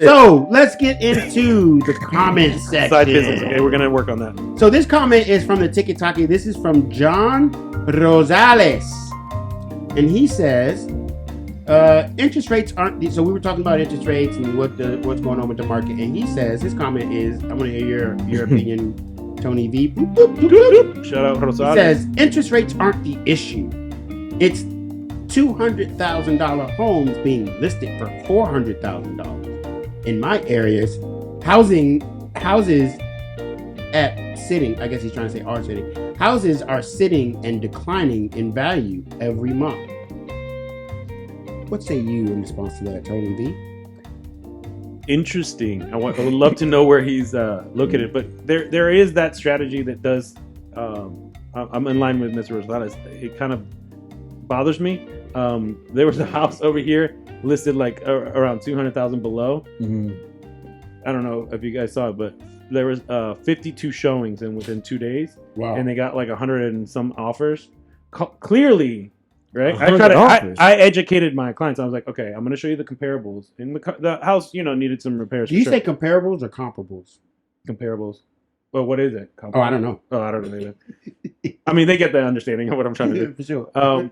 So let's get into the comment section. Side business. Okay, we're gonna work on that. So this comment is from the Tiki-Taki. This is from John Rosales. And he says, interest rates aren't... So we were talking about interest rates and what's going on with the market. And he says, his comment is, I want to hear your opinion, Tony V. Boop, boop, boop, boop. Shout out Rosales. He says, interest rates aren't the issue. It's $200,000 homes being listed for $400,000. In my areas, houses at sitting, I guess he's trying to say are sitting, houses are sitting and declining in value every month. What say you in response to that, Tony V? Interesting. I would love to know where he's located, but there is that strategy that does. I'm in line with Mr. Rosales. It kind of bothers me. There was a house over here listed like around 200,000 below. Mm-hmm. I don't know if you guys saw it, but there was 52 showings within 2 days. Wow. And they got like 100 and some offers. Clearly, right? I educated my clients. I was like, okay, I'm going to show you the comparables. And the house, needed some repairs. Do you say comparables or comparables? Comparables? Well, what is it? Oh, I don't know. Oh, I don't know either. I mean, they get the understanding of what I'm trying to do. For sure.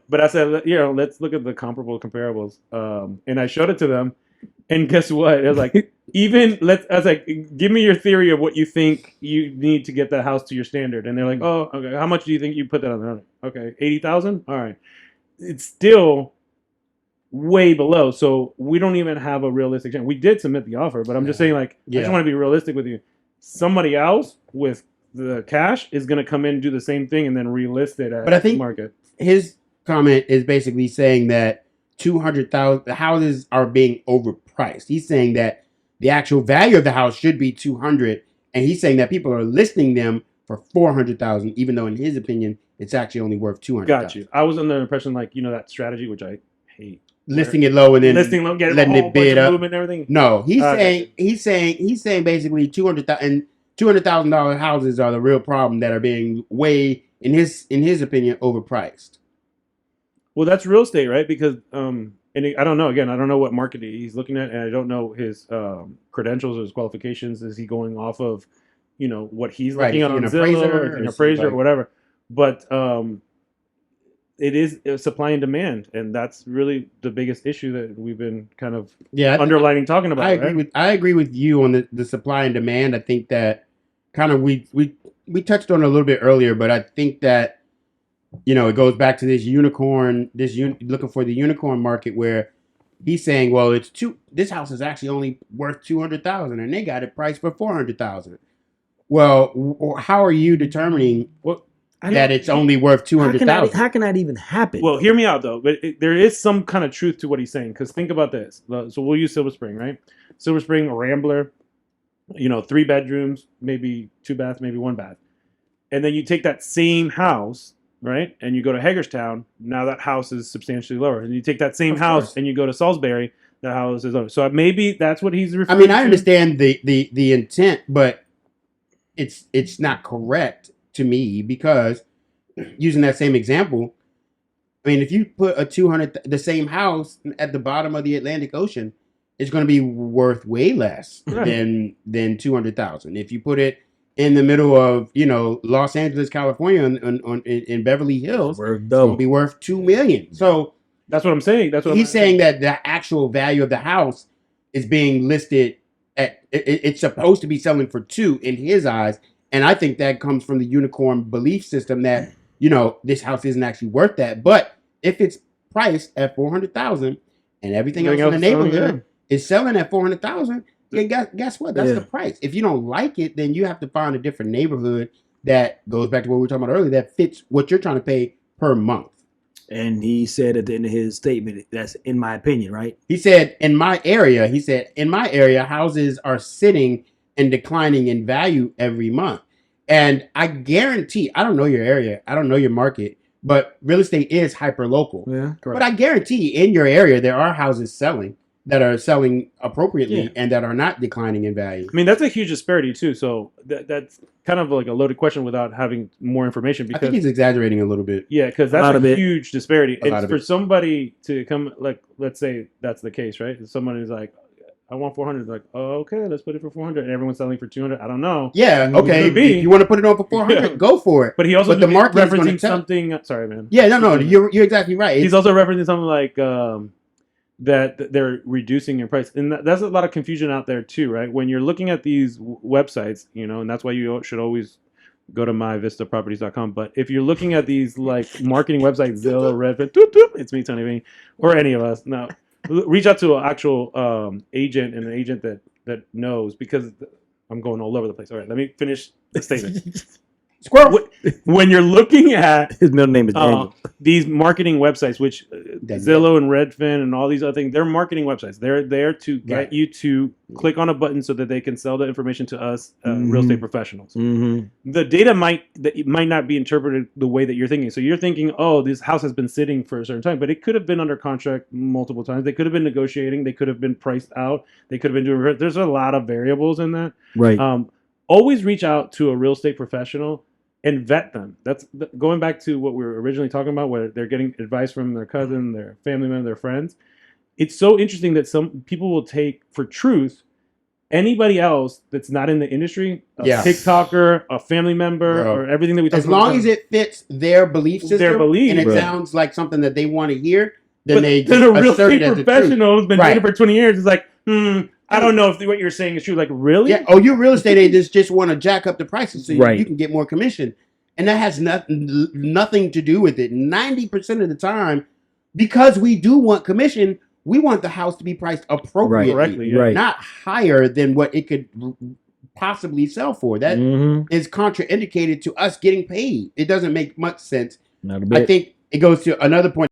But I said, let's look at the comparable comparables. And I showed it to them. And guess what? It was like, I was like, give me your theory of what you think you need to get that house to your standard. And they're like, oh, okay. How much do you think you put that on there? Okay, 80,000? All right. It's still way below. So we don't even have a realistic chance. We did submit the offer, but I'm just saying, like, I just want to be realistic with you. Somebody else with the cash is going to come in and do the same thing and then relist it at the market. His comment is basically saying that 200,000 the houses are being overpriced. He's saying that the actual value of the house should be 200, and he's saying that people are listing them for 400,000, even though in his opinion it's actually only worth 200,000. Got you. I was under the impression, like, that strategy, which I hate. Listing it low and then letting it bid up and everything. No, he's saying basically $200,000 houses are the real problem that are being way, in his opinion, overpriced. Well, that's real estate, right? Because I don't know. Again, I don't know what market he's looking at, and I don't know his credentials or his qualifications. Is he going off of, what he's looking at on Zillow, an appraiser, or whatever? But it is supply and demand, and that's really the biggest issue that we've been kind of underlining talking about. I agree with you on the supply and demand. I think that kind of we touched on it a little bit earlier, but I think that it goes back to this looking for the unicorn market where he's saying, well, this house is actually only worth 200,000 and they got it priced for 400,000. Well, how are you determining that it's only worth 200,000? How can that even happen? Well, hear me out though. But there is some kind of truth to what he's saying, because think about this. So we'll use Silver Spring, right? Silver Spring, Rambler, 3 bedrooms, maybe 2 baths, maybe 1 bath, and then you take that same house, right, and you go to Hagerstown. Now that house is substantially lower. And you take that same house and you go to Salisbury, the house is lower. So maybe that's what he's referring to. I understand the intent, but it's not correct to me, because using that same example, if you put the same house at the bottom of the Atlantic Ocean, it's going to be worth way less than 200,000. If you put it in the middle of Los Angeles, California, in Beverly Hills, it's going to be worth $2 million. So that's what I'm saying. He's saying that the actual value of the house is being listed at. It's supposed to be selling for 2 in his eyes. And I think that comes from the unicorn belief system that, this house isn't actually worth that. But if it's priced at 400,000 and everything else in the neighborhood is selling at 400,000, then guess what? That's the price. If you don't like it, then you have to find a different neighborhood that goes back to what we were talking about earlier, that fits what you're trying to pay per month. And he said at the end of his statement, that's in my opinion, right? He said, in my area, houses are sitting and declining in value every month. And I guarantee, I don't know your area, I don't know your market, but real estate is hyper local. Yeah, correct. But I guarantee in your area there are houses selling that are selling appropriately and that are not declining in value. That's a huge disparity too. So that's kind of like a loaded question without having more information. Because I think he's exaggerating a little bit. Yeah, because that's a huge disparity. It's for somebody to come, like, let's say that's the case, right? Someone is like, I want 400. Like, oh, okay, let's put it for 400. And everyone's selling for 200. I don't know. Yeah, okay. Could be. If you want to put it on for 400, Yeah. go for it. But he also But the market is gonna referencing tell- something. Sorry, man. Yeah, no, you're exactly right. He's also referencing something like that they're reducing your price, and that's a lot of confusion out there too, right? When you're looking at these websites, and that's why you should always go to myvistaproperties.com. But if you're looking at these like marketing websites, Zillow, Redfin, it's me, Tony V, or any of us, no, reach out to an actual agent and an agent that knows, because I'm going all over the place. All right, let me finish the statement. Squirrel. When you're looking at His middle name is Daniel. these marketing websites, which Daniel. Zillow and Redfin and all these other things, they're marketing websites. They're there to get Right. you to click on a button so that they can sell the information to us, real estate professionals. Mm-hmm. The data might not be interpreted the way that you're thinking. So you're thinking, oh, this house has been sitting for a certain time, but it could have been under contract multiple times. They could have been negotiating. They could have been priced out. They could have been doing. There's a lot of variables in that. Right. Always reach out to a real estate professional and vet them. That's going back to what we were originally talking about, where they're getting advice from their cousin, their family member, their friends. It's so interesting that some people will take for truth anybody else that's not in the industry, a Yeah. TikToker, a family member, Bro. or everything that we talk As about. long as it fits their belief system, Their belief, and it right. sounds like something that they want to hear, then But they then a real assert estate it as the truth. professional who's been doing Right. it for 20 years is like, I don't know if what you're saying is true. Like, really? Yeah. Oh, you real estate agents just want to jack up the prices so Right. you can get more commission, and that has nothing to do with it. 90% of the time, because we do want commission, we want the house to be priced appropriately, Correctly, yeah. Right. not higher than what it could possibly sell for. That Mm-hmm. is contraindicated to us getting paid. It doesn't make much sense. Not a bit. I think it goes to another point.